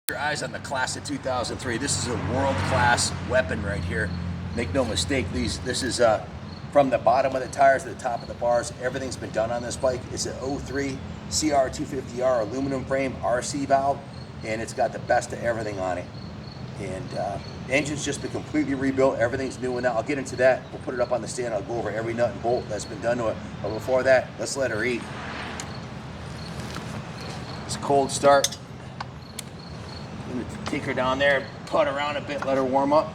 Your eyes on the class of 2003. This is a world-class weapon right here. Make no mistake, this is from the bottom of the tires to the top of the bars. Everything's been done on this bike. It's an 03 CR250R aluminum frame RC valve, and it's got the best of everything on it. And the engine's just been completely rebuilt. Everything's new now. I'll get into that. We'll put it up on the stand. I'll go over every nut and bolt that's been done to it. But before that, let's let her eat. It's a cold start. I'm gonna take her down there, put around a bit, let her warm up.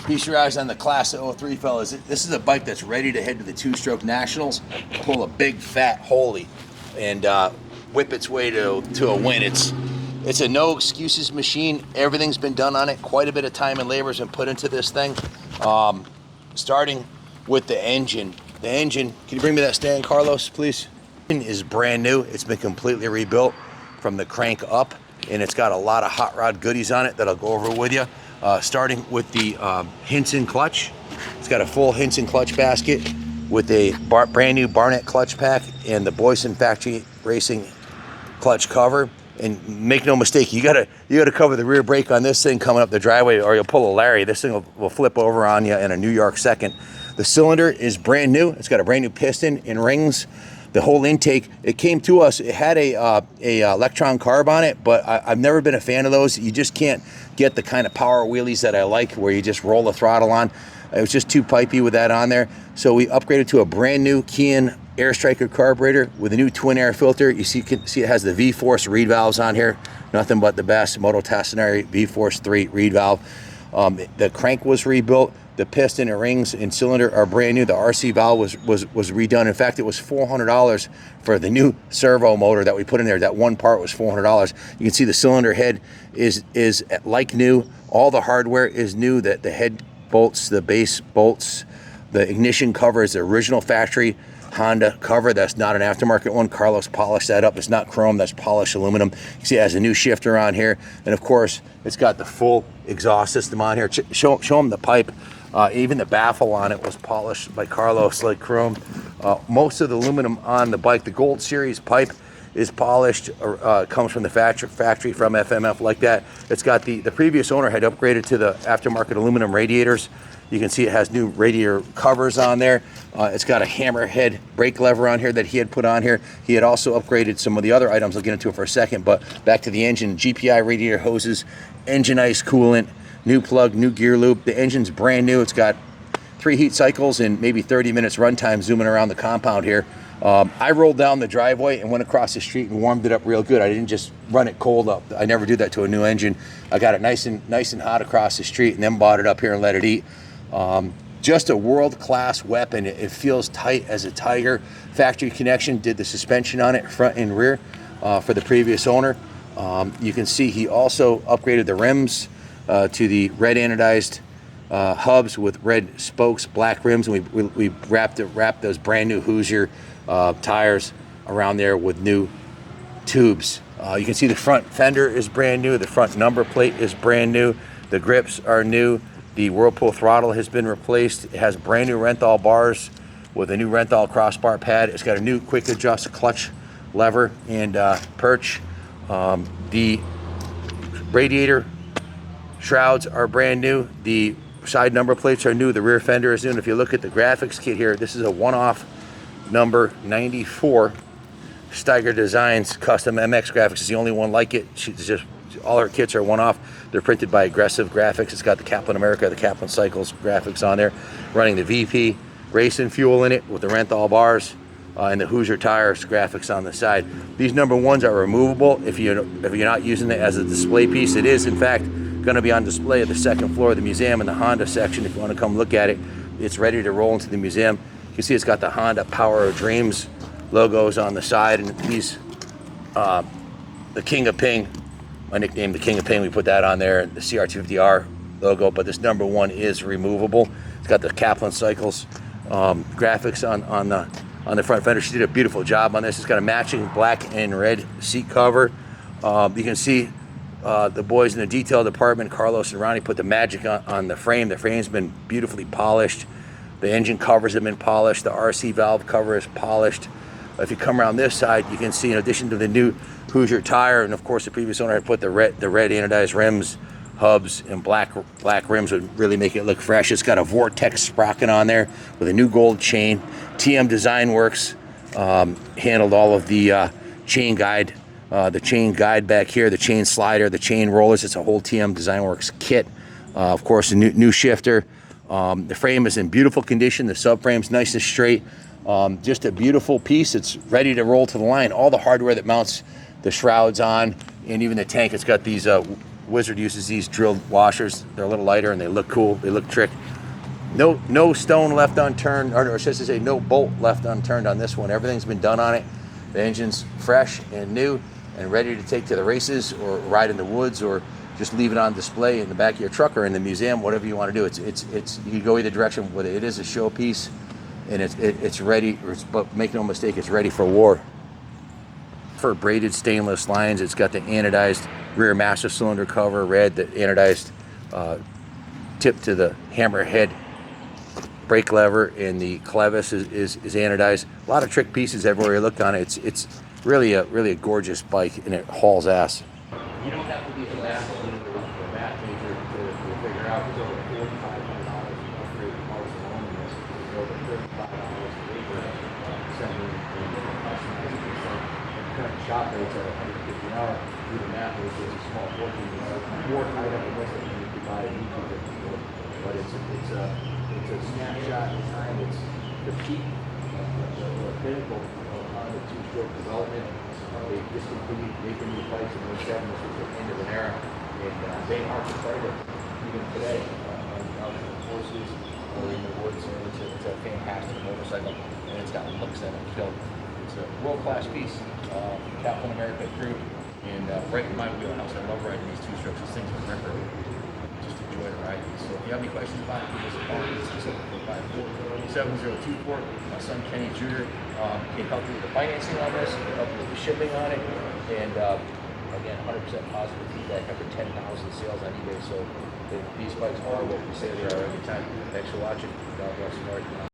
Feast your eyes on the class of 03, fellas. This is a bike that's ready to head to the two-stroke nationals, pull a big fat holy, and whip its way to a win. It's a no excuses machine. Everything's been done on it. Quite a bit of time and labor has been put into this thing. Starting with the engine. The engine, can you bring me that stand, Carlos, please? Is brand new. It's been completely rebuilt from the crank up, and it's got a lot of hot rod goodies on it that I'll go over with you. Starting with the Hinson clutch. It's got a full Hinson clutch basket with a brand new Barnett clutch pack and the Boyson Factory Racing clutch cover. And make no mistake, you gotta cover the rear brake on this thing coming up the driveway, or you'll pull a Larry. This thing will flip over on you in a New York second. The cylinder is brand new. It's got a brand new piston and rings. The whole intake, it came to us, it had a Electron carb on it, but I've never been a fan of those. You just can't get the kind of power wheelies that I like, where you just roll the throttle on. It was just too pipey with that on there. So we upgraded to a brand new Kian Air Striker carburetor with a new twin air filter. You can see it has the V-Force reed valves on here. Nothing but the best Moto Tassinari V-Force 3 reed valve. The crank was rebuilt. The piston and rings and cylinder are brand new. The RC valve was redone. In fact, it was $400 for the new servo motor that we put in there. That one part was $400. You can see the cylinder head is like new. All the hardware is new. That the head bolts, the base bolts, the ignition cover is the original factory Honda cover. That's not an aftermarket one. Carlos polished that up. It's not chrome, that's polished aluminum. You see it has a new shifter on here. And of course, it's got the full exhaust system on here. Show them the pipe. Even the baffle on it was polished by Carlos like chrome. Most of the aluminum on the bike, the Gold Series pipe, is polished, comes from the factory from FMF like that. It's got the previous owner had upgraded to the aftermarket aluminum radiators. You can see it has new radiator covers on there. It's got a hammerhead brake lever on here that he had put on here. He had also upgraded some of the other items. I'll get into it for a second, but back to the engine. GPI radiator hoses, engine ice coolant, new plug, new gear loop. The engine's brand new. It's got 3 heat cycles and maybe 30 minutes runtime zooming around the compound here. I rolled down the driveway and went across the street and warmed it up real good. I didn't just run it cold up. I never do that to a new engine. I got it nice and hot across the street and then bought it up here and let it eat. Just a world-class weapon. It feels tight as a tiger. Factory connection, did the suspension on it, front and rear, for the previous owner. You can see he also upgraded the rims to the red anodized hubs with red spokes, black rims, and we wrapped those brand new Hoosier tires around there with new tubes. You can see the front fender is brand new, the front number plate is brand new, the grips are new, the Whirlpool throttle has been replaced. It has brand new Renthal bars with a new Renthal crossbar pad. It's got a new quick adjust clutch lever and perch. The radiator shrouds are brand new. The side number plates are new. The rear fender is new. And if you look at the graphics kit here, this is a one-off number 94 Steiger Designs custom MX graphics. It's the only one like it. She's just, all her kits are one-off. They're printed by Aggressive Graphics. It's got the Kaplan America, the Kaplan Cycles graphics on there, running the VP racing fuel in it with the Renthal bars and the Hoosier tires graphics on the side. These number ones are removable if you're not using it as a display piece. It is in fact going to be on display at the second floor of the museum in the Honda section. If you want to come look at it, it's ready to roll into the museum. You can see it's got the Honda Power of Dreams logos on the side, and these the King of Ping, my nickname, the King of Ping, we put that on there, the CR250R logo, but this number one is removable. It's got the Kaplan Cycles graphics on the front fender. She did a beautiful job on this. It's got a matching black and red seat cover. You can see the boys in the detail department, Carlos and Ronnie, put the magic on the frame. The frame's been beautifully polished. The engine covers have been polished. The RC valve cover is polished. If you come around this side, you can see, in addition to the new Hoosier tire, and of course the previous owner had put the red anodized rims, hubs, and black rims would really make it look fresh. It's got a Vortex sprocket on there with a new gold chain. TM Design Works handled all of the chain guide back here, the chain slider, the chain rollers. It's a whole TM Design Works kit. Of course, a new shifter. The frame is in beautiful condition. The subframe's nice and straight. Just a beautiful piece. It's ready to roll to the line. All the hardware that mounts the shrouds on, and even the tank, it's got these Wizard uses these drilled washers. They're a little lighter and they look cool. They look trick. No stone left unturned, or just to say, no bolt left unturned on this one. Everything's been done on it. The engine's fresh and new and ready to take to the races or ride in the woods, or just leave it on display in the back of your truck or in the museum, whatever you want to do. It's you can go either direction with it. It is a showpiece, and it's ready. But make no mistake, it's ready for war. For braided stainless lines, it's got the anodized rear master cylinder cover, red, the anodized tip to the hammerhead brake lever, and the clevis is anodized. A lot of trick pieces everywhere you look on it. It's really a gorgeous bike, and it hauls ass. You don't have to be a math major to figure out there's over $4,500 in upgrade parts alone in this. There's over $35 in labor, assembly, and customizing this thing. And current shop rates are $150 an hour. Do the math, which is a small fortune. It's more tied up in this than you could buy a new 250. But it's a snapshot in time. It's the peak, the pinnacle of Honda two-stroke development. They discontinued making new bikes in the 70s, which was the end of an era, and they aren't afraid even today out in the courses or in the woods. And it's a fantastic motorcycle, and it's got looks in it. So it's a world-class piece. Kaplan America crew, and right in my wheelhouse. I love riding these two-strokes. These things are ripper. Just enjoy the ride. So if you have any questions about it, give us a call. It's 754-7024. My son Kenny Jr. Can help you with the financing on this, can help you with the shipping on it, and again, 100% positive feedback, after 10,000 sales on eBay. So these bikes are what we say they are every time. Thanks for watching. God bless America.